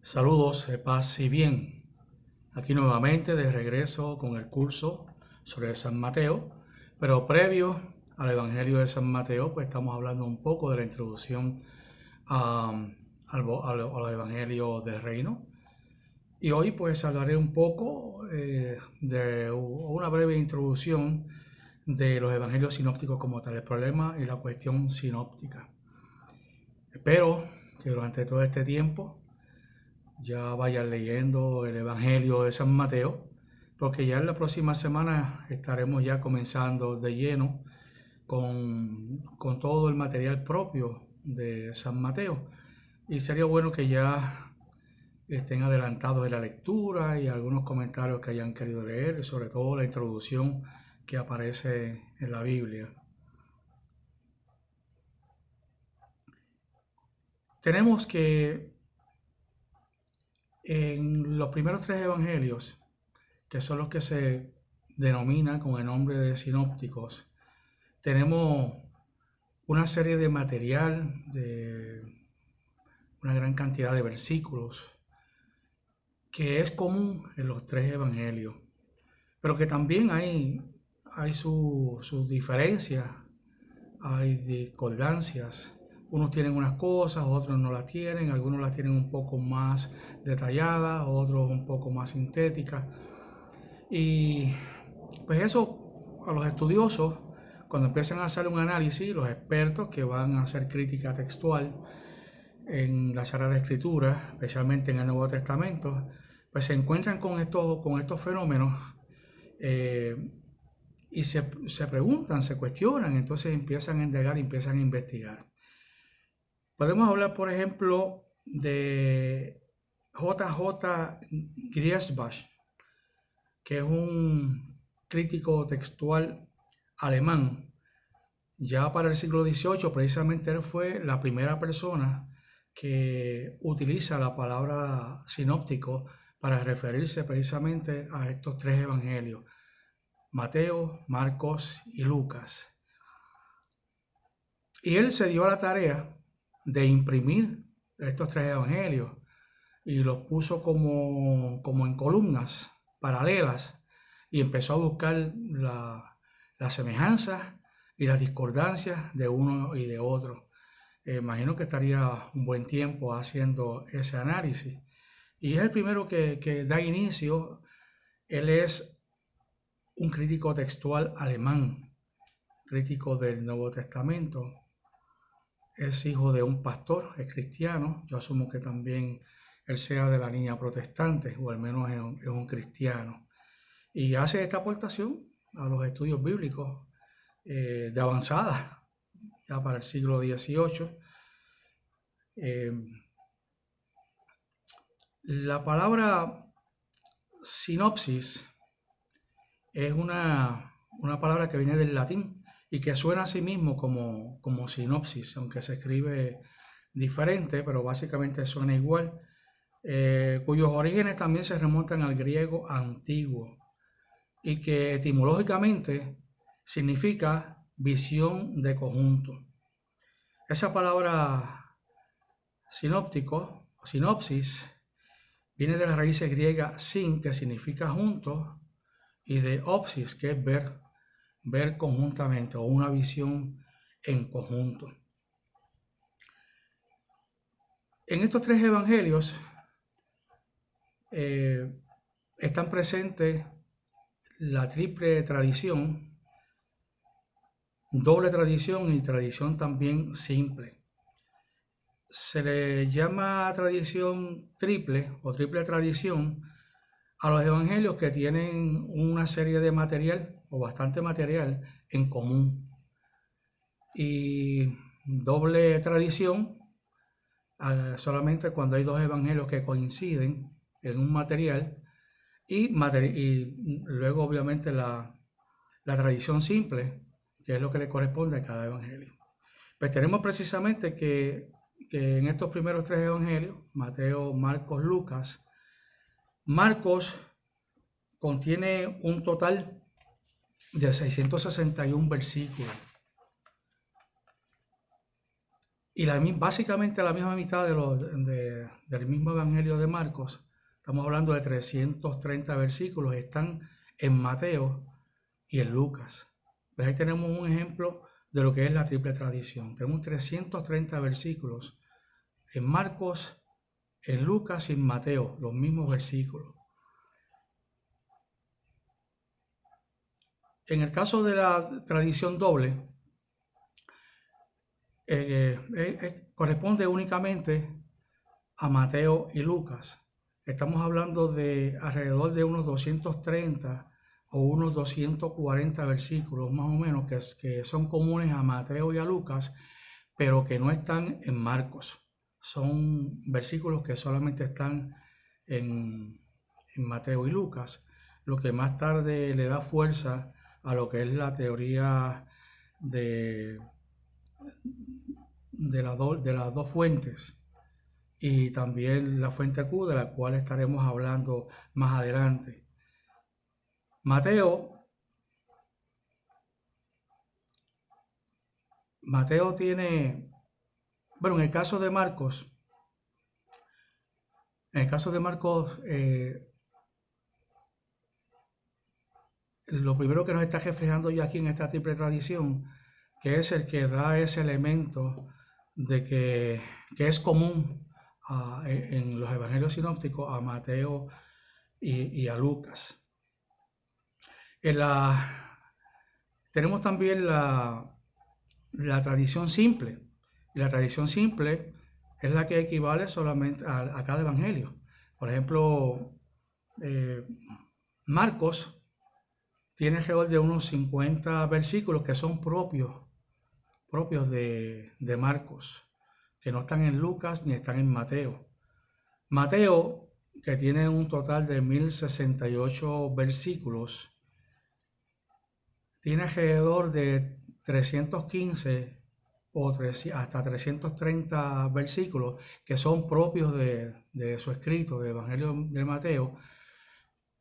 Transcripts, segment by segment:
Saludos, paz y bien. Aquí nuevamente de regreso con el curso sobre San Mateo, pero previo al Evangelio de San Mateo, pues estamos hablando un poco de la introducción a los Evangelios del Reino. Y hoy pues hablaré un poco de una breve introducción de los Evangelios sinópticos como tal, el problema y la cuestión sinóptica. Espero que durante todo este tiempo ya vayan leyendo el Evangelio de San Mateo, porque ya en la próxima semana estaremos ya comenzando de lleno con todo el material propio de San Mateo. Y sería bueno que ya estén adelantados de la lectura y algunos comentarios que hayan querido leer, sobre todo la introducción que aparece en la Biblia. Tenemos que en los primeros tres evangelios, que son los que se denominan con el nombre de sinópticos, tenemos una serie de material, de una gran cantidad de versículos, que es común en los tres evangelios, pero que también hay sus diferencias, hay discordancias. Unos tienen unas cosas, otros no las tienen, algunos las tienen un poco más detalladas, otros un poco más sintéticas. Y pues eso a los estudiosos, cuando empiezan a hacer un análisis, los expertos que van a hacer crítica textual en la Sagrada Escritura, especialmente en el Nuevo Testamento, pues se encuentran con estos fenómenos y se preguntan, se cuestionan, entonces empiezan a indagar, empiezan a investigar. Podemos hablar, por ejemplo, de J.J. Griesbach, que es un crítico textual alemán. Ya para el siglo XVIII, precisamente él fue la primera persona que utiliza la palabra sinóptico para referirse precisamente a estos tres evangelios, Mateo, Marcos y Lucas. Y él se dio a la tarea de imprimir estos tres evangelios y los puso como en columnas paralelas y empezó a buscar las semejanzas y las discordancias de uno y de otro. Imagino que estaría un buen tiempo haciendo ese análisis. Y es el primero que da inicio. Él es un crítico textual alemán, crítico del Nuevo Testamento. Es hijo de un pastor, es cristiano. Yo asumo que también él sea de la línea protestante, o al menos es un cristiano. Y hace esta aportación a los estudios bíblicos de avanzada, ya para el siglo XVIII. La palabra sinopsis es una palabra que viene del latín y que suena a sí mismo como sinopsis, aunque se escribe diferente, pero básicamente suena igual, cuyos orígenes también se remontan al griego antiguo y que etimológicamente significa visión de conjunto. Esa palabra sinóptico, sinopsis, viene de las raíces griegas sin, que significa junto, y de opsis, que es ver conjuntamente o una visión en conjunto. En estos tres evangelios están presentes la triple tradición, doble tradición y tradición también simple. Se le llama tradición triple o triple tradición a los evangelios que tienen una serie de material o bastante material en común. Y doble tradición solamente cuando hay dos evangelios que coinciden en un material y luego obviamente la tradición simple, que es lo que le corresponde a cada evangelio. Pues tenemos precisamente que en estos primeros tres evangelios, Mateo, Marcos, Lucas, Marcos contiene un total de 661 versículos Y básicamente la misma mitad del mismo Evangelio de Marcos, estamos hablando de 330 versículos, están en Mateo y en Lucas. Pues ahí tenemos un ejemplo de lo que es la triple tradición. Tenemos 330 versículos en Marcos, en Lucas y en Mateo, los mismos versículos. En el caso de la tradición doble, corresponde únicamente a Mateo y Lucas. Estamos hablando de alrededor de unos 230 o unos 240 versículos más o menos que son comunes a Mateo y a Lucas, pero que no están en Marcos. Son versículos que solamente están en Mateo y Lucas, lo que más tarde le da fuerza a lo que es la teoría de las dos fuentes y también la fuente Q, de la cual estaremos hablando más adelante. Mateo tiene, bueno, en el caso de Marcos, lo primero que nos está reflejando ya aquí en esta triple tradición, que es el que da ese elemento de que es común en los evangelios sinópticos a Mateo y a Lucas. Tenemos también la tradición simple. Y la tradición simple es la que equivale solamente a cada evangelio. Por ejemplo, Marcos tiene alrededor de unos 50 versículos que son propios de Marcos, que no están en Lucas ni están en Mateo. Mateo, que tiene un total de 1068 versículos, tiene alrededor de 315 o hasta 330 versículos que son propios de su escrito, de Evangelio de Mateo,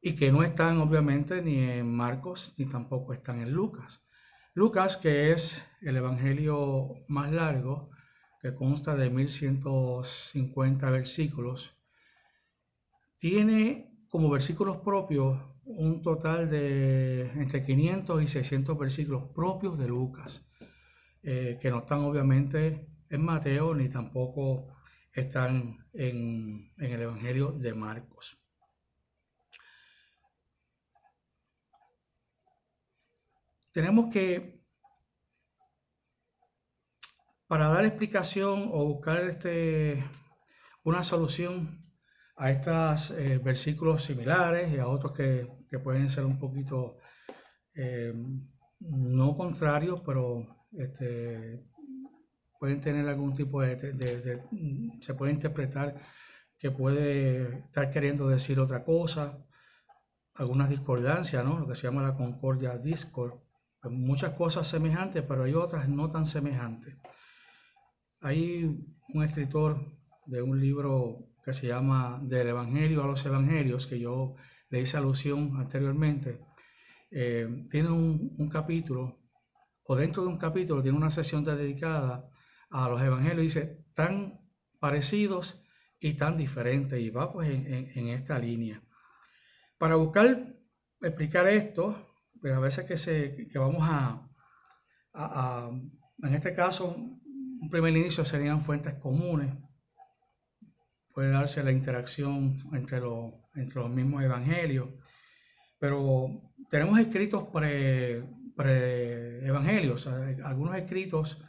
y que no están obviamente ni en Marcos ni tampoco están en Lucas. Lucas, que es el evangelio más largo, que consta de 1150 versículos, tiene como versículos propios un total de entre 500 y 600 versículos propios de Lucas, que no están obviamente en Mateo ni tampoco están en el evangelio de Marcos. Tenemos que, para dar explicación o buscar una solución a estos versículos similares y a otros que pueden ser un poquito no contrarios, pero pueden tener algún tipo se puede interpretar que puede estar queriendo decir otra cosa, algunas discordancias, ¿no? Lo que se llama la concordia discord. Muchas cosas semejantes, pero hay otras no tan semejantes. Hay un escritor de un libro que se llama Del Evangelio a los Evangelios, que yo le hice alusión anteriormente. Tiene un capítulo, o dentro de un capítulo tiene una sección dedicada a los evangelios, dice tan parecidos y tan diferentes, y va pues en esta línea. Para buscar explicar esto, pues a veces que vamos en este caso, un primer inicio serían fuentes comunes. Puede darse la interacción entre los mismos evangelios, pero tenemos escritos pre-evangelios, algunos escritos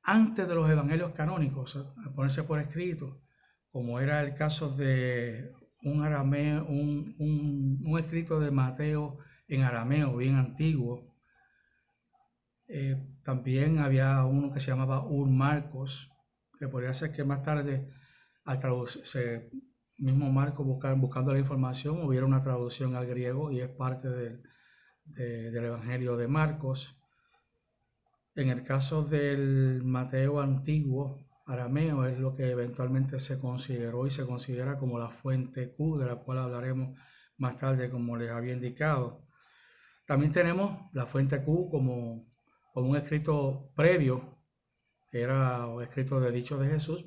antes de los evangelios canónicos, a ponerse por escrito, como era el caso de un arameo, un escrito de Mateo en arameo bien antiguo. También había uno que se llamaba Ur Marcos, que podría ser que más tarde, al traducirse mismo Marcos buscando la información, hubiera una traducción al griego y es parte del Evangelio de Marcos. En el caso del Mateo antiguo, arameo, es lo que eventualmente se consideró y se considera como la fuente Q, de la cual hablaremos más tarde, como les había indicado. También tenemos la fuente Q como un escrito previo que era escrito de dichos de Jesús,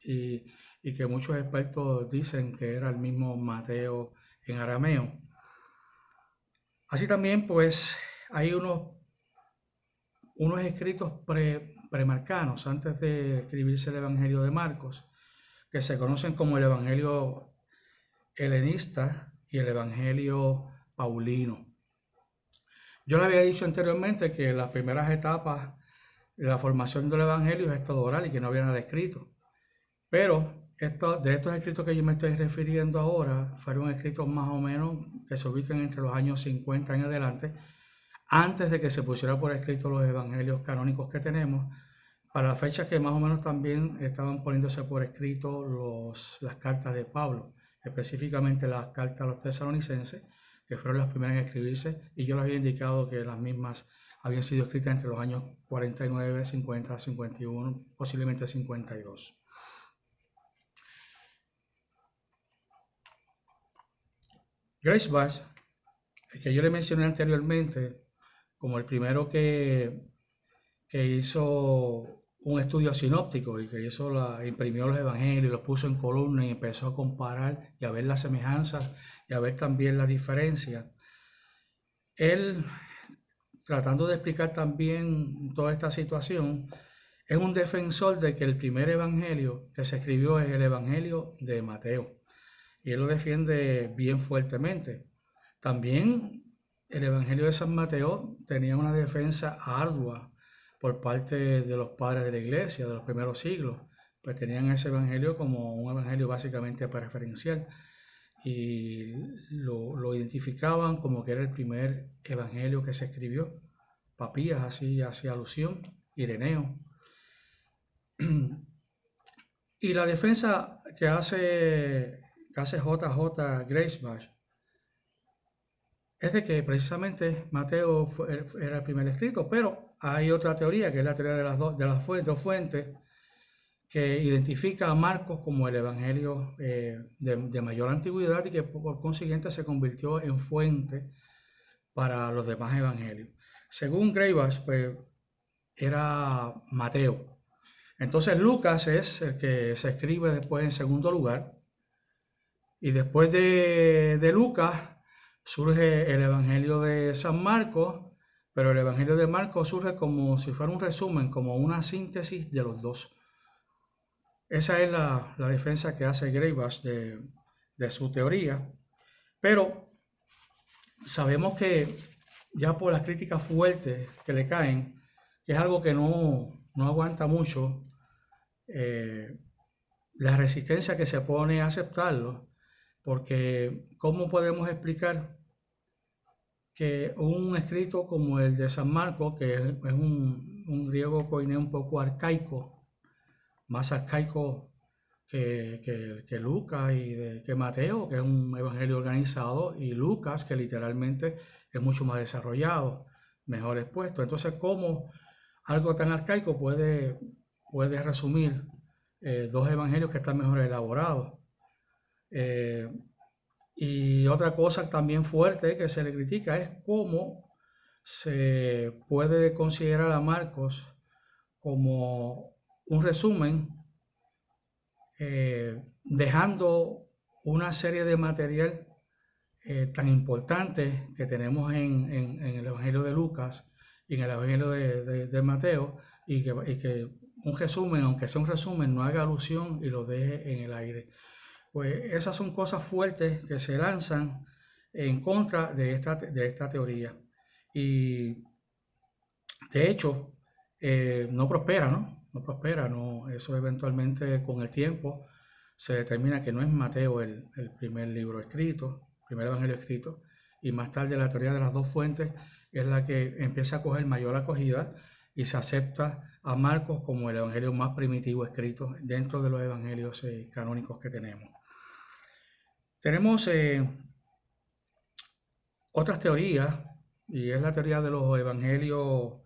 y que muchos expertos dicen que era el mismo Mateo en arameo. Así también, pues, hay unos escritos premarcanos antes de escribirse el Evangelio de Marcos, que se conocen como el Evangelio helenista y el Evangelio paulino. Yo le había dicho anteriormente que las primeras etapas de la formación del Evangelio es estado oral y que no había nada escrito. Pero de estos escritos que yo me estoy refiriendo ahora, fueron escritos más o menos que se ubican entre los años 50 en adelante, antes de que se pusiera por escrito los evangelios canónicos que tenemos, para la fecha que más o menos también estaban poniéndose por escrito las cartas de Pablo, específicamente las cartas a los tesalonicenses, que fueron las primeras en escribirse, y yo les había indicado que las mismas habían sido escritas entre los años 49, 50, 51, posiblemente 52. Grace Bash, el que yo le mencioné anteriormente, como el primero que hizo un estudio sinóptico y que imprimió los evangelios, los puso en columna y empezó a comparar y a ver las semejanzas y a ver también la diferencia. Él, tratando de explicar también toda esta situación, es un defensor de que el primer evangelio que se escribió es el evangelio de Mateo. Y él lo defiende bien fuertemente. También el Evangelio de San Mateo tenía una defensa ardua por parte de los padres de la iglesia de los primeros siglos, pues tenían ese Evangelio como un Evangelio básicamente preferencial y lo identificaban como que era el primer Evangelio que se escribió. Papías así hacía alusión, Ireneo. Y la defensa que hace JJ Gracebash es de que precisamente Mateo era el primer escrito, pero hay otra teoría, que es la teoría de las dos fuentes, que identifica a Marcos como el evangelio de mayor antigüedad y que por consiguiente se convirtió en fuente para los demás evangelios. Según Gracebash, pues era Mateo. Entonces Lucas es el que se escribe después en segundo lugar. Y después de Lucas surge el Evangelio de San Marcos, pero el Evangelio de Marcos surge como si fuera un resumen, como una síntesis de los dos. Esa es la defensa que hace Gracebash de su teoría. Pero sabemos que ya por las críticas fuertes que le caen, que es algo que no aguanta mucho, la resistencia que se pone a aceptarlo, porque ¿cómo podemos explicar que un escrito como el de San Marcos, que es un griego koiné un poco arcaico, más arcaico que Lucas y que Mateo, que es un evangelio organizado, y Lucas, que literalmente es mucho más desarrollado, mejor expuesto? Entonces, ¿cómo algo tan arcaico puede resumir dos evangelios que están mejor elaborados? Y otra cosa también fuerte que se le critica es cómo se puede considerar a Marcos como un resumen, dejando una serie de material tan importante que tenemos en el Evangelio de Lucas y en el Evangelio de Mateo, y que un resumen, aunque sea un resumen, no haga alusión y lo deje en el aire. Pues esas son cosas fuertes que se lanzan en contra de esta teoría. Y de hecho, no prospera, ¿no? No prospera, ¿no? Eso eventualmente con el tiempo se determina que no es Mateo el primer libro escrito, el primer evangelio escrito, y más tarde la teoría de las dos fuentes es la que empieza a coger mayor acogida y se acepta a Marcos como el evangelio más primitivo escrito dentro de los evangelios canónicos que tenemos. Tenemos otras teorías, y es la teoría de los evangelios,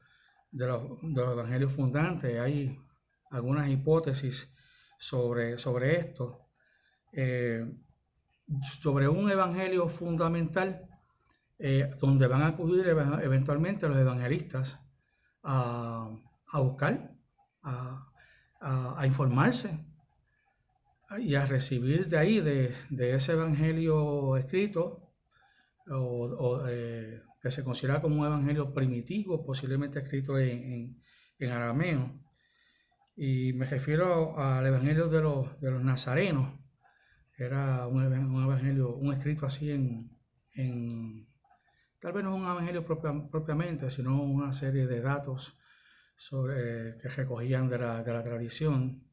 de los evangelios fundantes. Hay algunas hipótesis sobre esto, sobre un evangelio fundamental, donde van a acudir eventualmente los evangelistas a buscar a informarse y a recibir de ahí, de ese evangelio escrito, que se considera como un evangelio primitivo, posiblemente escrito en arameo. Y me refiero al evangelio de los nazarenos. Era un evangelio, un escrito así tal vez no un evangelio propiamente, sino una serie de datos que recogían de la tradición,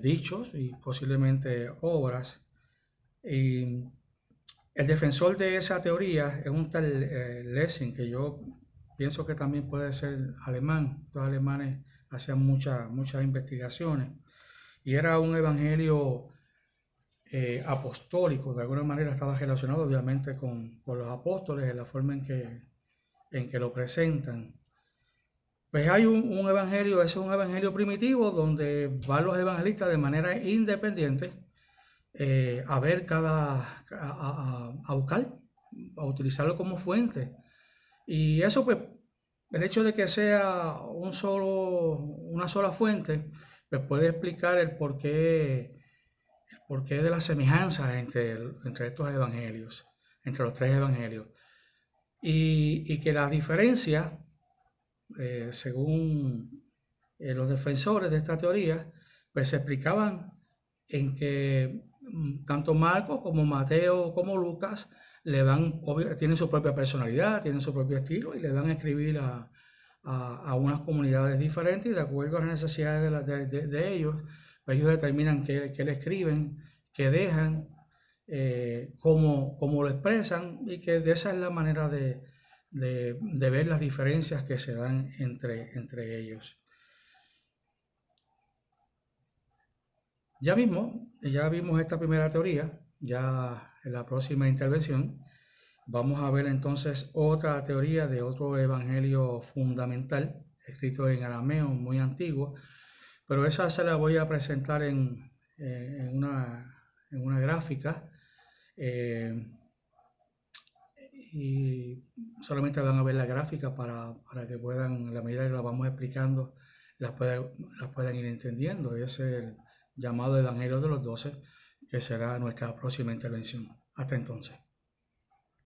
dichos y posiblemente obras. Y el defensor de esa teoría es un tal Lessing, que yo pienso que también puede ser alemán. Los alemanes hacían muchas investigaciones. Y era un evangelio apostólico, de alguna manera estaba relacionado obviamente con los apóstoles, en la forma en que lo presentan. Pues hay un evangelio, es un evangelio primitivo donde van los evangelistas de manera independiente a ver a buscar, a utilizarlo como fuente. Y eso, pues, el hecho de que sea una sola fuente, pues puede explicar el porqué de la semejanza entre estos evangelios, entre los tres evangelios. Y que la diferencia, según los defensores de esta teoría, pues se explicaban en que tanto Marcos como Mateo como Lucas tienen su propia personalidad, tienen su propio estilo y le van a escribir a unas comunidades diferentes y de acuerdo a las necesidades de ellos, pues ellos determinan qué le escriben, qué dejan, cómo lo expresan y que de esa es la manera de ver las diferencias que se dan entre ellos. Ya vimos esta primera teoría, ya en la próxima intervención vamos a ver entonces otra teoría de otro evangelio fundamental, escrito en arameo, muy antiguo, pero esa se la voy a presentar en una gráfica, y solamente van a ver la gráfica para que puedan, en la medida que la vamos explicando, las puedan ir entendiendo. Es el llamado Evangelio de los 12, que será nuestra próxima intervención. Hasta entonces.